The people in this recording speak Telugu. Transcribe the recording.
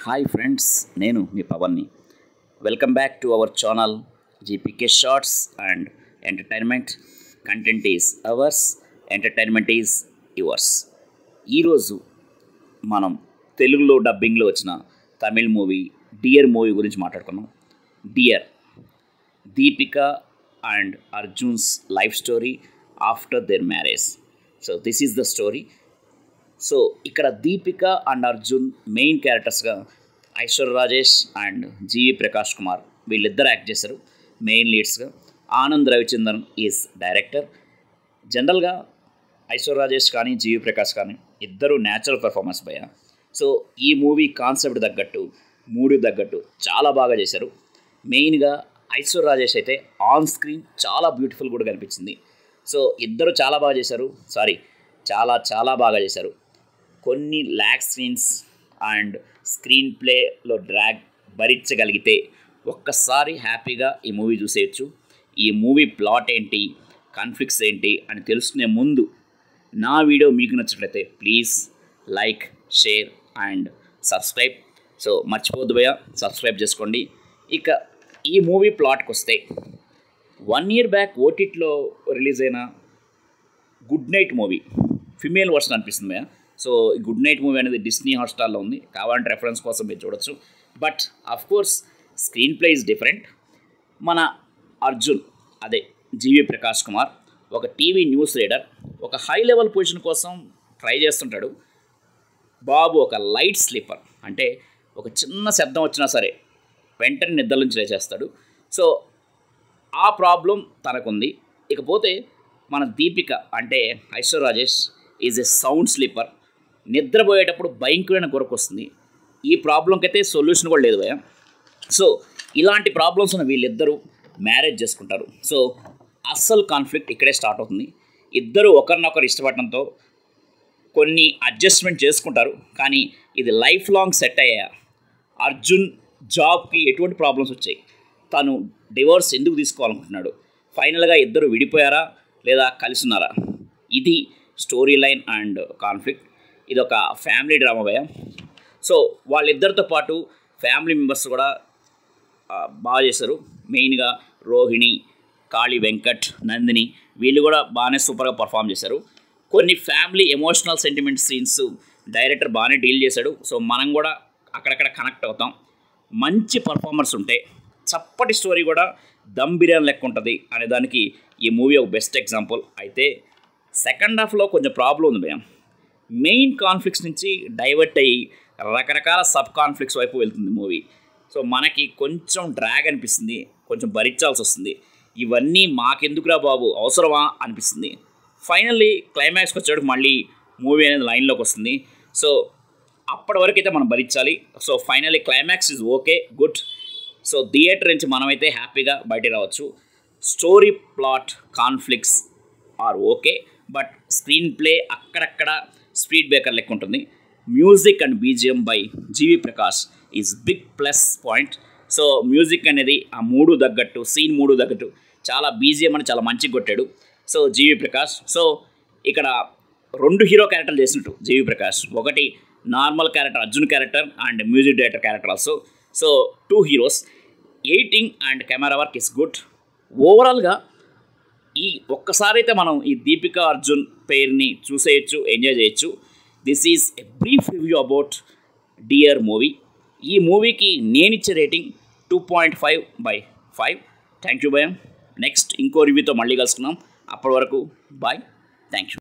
హాయ్ ఫ్రెండ్స్, నేను మీ పవన్ని. Welcome back to our channel GPK shorts and entertainment. Content is ours, entertainment is yours. ఈరోజు మనం తెలుగులో డబ్బింగ్లో వచ్చిన తమిళ్ మూవీ డియర్ మూవీ గురించి మాట్లాడుకున్నాం. Dear, Deepika and Arjun's life story after their marriage. So this is the story. So ఇక్కడ దీపిక అండ్ అర్జున్ మెయిన్ క్యారెక్టర్స్గా ఐశ్వర్య రాజేష్ అండ్ జీవి ప్రకాష్ కుమార్ వీళ్ళిద్దరు యాక్ట్ చేశారు మెయిన్ లీడ్స్గా. Anand Ravichandran is director. జనరల్గా ఐశ్వర్య రాజేష్ కానీ జీవి ప్రకాష్ కానీ ఇద్దరు న్యాచురల్ పెర్ఫార్మెన్స్ భయ. సో ఈ మూవీ కాన్సెప్ట్ తగ్గట్టు, మూడు తగ్గట్టు చాలా బాగా చేశారు. మెయిన్గా ఐశ్వర్య రాజేష్ అయితే ఆన్ స్క్రీన్ చాలా బ్యూటిఫుల్ కూడా కనిపించింది. సో ఇద్దరు చాలా బాగా చేశారు. చాలా బాగా చేశారు. కొన్ని ల్యాగ్ సీన్స్ అండ్ స్క్రీన్ ప్లేలో డ్రాగ్ భరించగలిగితే ఒక్కసారి హ్యాపీగా ఈ మూవీ చూసేయచ్చు. ఈ మూవీ ప్లాట్ ఏంటి, కాన్ఫ్లిక్ట్స్ ఏంటి అని తెలుసుకునే ముందు నా వీడియో మీకు నచ్చినట్లయితే please like, share and subscribe. So మర్చిపోద్దు భయ్యా, సబ్స్క్రైబ్ చేసుకోండి. ఇక ఈ మూవీ ప్లాట్కి వస్తే 1 year బ్యాక్ ఓటీటీలో రిలీజ్ అయిన good night movie female version అనిపిస్తుంది భయ్యా. సో గుడ్ నైట్ మూవీ అనేది డిస్నీ హాట్స్టార్లో ఉంది, కావాలంటే రెఫరెన్స్ కోసం మీరు చూడొచ్చు. But of course screen play is different. మన అర్జున్, అదే జీవి ప్రకాష్ కుమార్, ఒక టీవీ న్యూస్ రీడర్, ఒక హై లెవెల్ పొజిషన్ కోసం ట్రై చేస్తుంటాడు. బాబు ఒక లైట్ స్లీపర్, అంటే ఒక చిన్న శబ్దం వచ్చినా సరే వెంటనే నిద్ర నుంచి లేచేస్తాడు. సో ఆ ప్రాబ్లం తనకుంది. ఇకపోతే మన దీపిక అంటే Aishwarya Rajesh is a sound sleeper. నిద్రపోయేటప్పుడు భయంకరమైన కొరకు వస్తుంది. ఈ ప్రాబ్లంకి అయితే సొల్యూషన్ కూడా లేదు భయ. సో ఇలాంటి ప్రాబ్లమ్స్ ఉన్న వీళ్ళిద్దరూ మ్యారేజ్ చేసుకుంటారు. సో అస్సలు కాన్ఫ్లిక్ట్ ఇక్కడే స్టార్ట్ అవుతుంది. ఇద్దరు ఒకరినొకరు ఇష్టపడటంతో కొన్ని అడ్జస్ట్మెంట్ చేసుకుంటారు. కానీ ఇది లైఫ్ లాంగ్ సెట్ అయ్యా. అర్జున్ జాబ్కి ఎటువంటి ప్రాబ్లమ్స్ వచ్చాయి, తను డివోర్స్ ఎందుకు తీసుకోవాలనుకుంటున్నాడు, ఫైనల్గా ఇద్దరు విడిపోయారా లేదా కలిసి ఉన్నారా, ఇది స్టోరీ లైన్ అండ్ కాన్ఫ్లిక్ట్. ఇది ఒక ఫ్యామిలీ డ్రామా భయ. సో వాళ్ళిద్దరితో పాటు ఫ్యామిలీ మెంబర్స్ కూడా బాగా చేశారు. మెయిన్గా రోహిణి, కాళీ వెంకట్, నందిని వీళ్ళు కూడా బాగానే సూపర్గా పర్ఫామ్ చేశారు. కొన్ని family emotional sentiment scenes director బాగానే డీల్ చేశాడు. సో మనం కూడా అక్కడక్కడ కనెక్ట్ అవుతాం. మంచి పర్ఫార్మర్స్ ఉంటే చప్పటి స్టోరీ కూడా దమ్ బిర్యానీ లెక్క ఉంటుంది అనే దానికి ఈ మూవీ ఒక బెస్ట్ ఎగ్జాంపుల్. అయితే సెకండ్ హాఫ్లో కొంచెం ప్రాబ్లం ఉంది భయం. మెయిన్ కాన్ఫ్లిక్ట్స్ నుంచి డైవర్ట్ అయ్యి రకరకాల సబ్ కాన్ఫ్లిక్ట్స్ వైపు వెళ్తుంది మూవీ. సో మనకి కొంచెం డ్రాగ్ అనిపిస్తుంది, కొంచెం భరించాల్సి వస్తుంది. ఇవన్నీ మాకెందుకురా బాబు, అవసరమా అనిపిస్తుంది. ఫైనల్లీ క్లైమాక్స్కి వచ్చేటికి మళ్ళీ మూవీ అనేది లైన్లోకి వస్తుంది. సో అప్పటి వరకు అయితే మనం భరించాలి. So finally climax is okay, good. So theatre నుంచి మనమైతే హ్యాపీగా బయట రావచ్చు. Story, plot, conflicts are okay, but screenplay అక్కడక్కడ స్పీడ్ బ్రేకర్ లెక్క ఉంటుంది. Music and BGM by GV Prakash is big plus point. So music అనేది ఆ మూడు తగ్గట్టు, సీన్ మూడు తగ్గట్టు చాలా బీజిఎం అని చాలా మంచిగా కొట్టాడు సో జీవి ప్రకాష్. సో ఇక్కడ 2 హీరో క్యారెక్టర్లు చేసినట్టు జీవి ప్రకాష్, ఒకటి normal character Arjun character and music director character also. So 2 heroes. Editing and camera work is good. ఓవరాల్గా ఈ ఒక్కసారి అయితే మనం ఈ దీపిక అర్జున్ పేరుని చూసేయచ్చు, ఎంజాయ్ చేయొచ్చు. This is a brief review about dear movie. ఈ మూవీకి నేను ఇచ్చే రేటింగ్ 2.5/5. థ్యాంక్ యూ భయం. నెక్స్ట్ ఇంకో రివ్యూతో మళ్ళీ కలుసుకున్నాం. అప్పటి వరకు బాయ్, థ్యాంక్ యూ.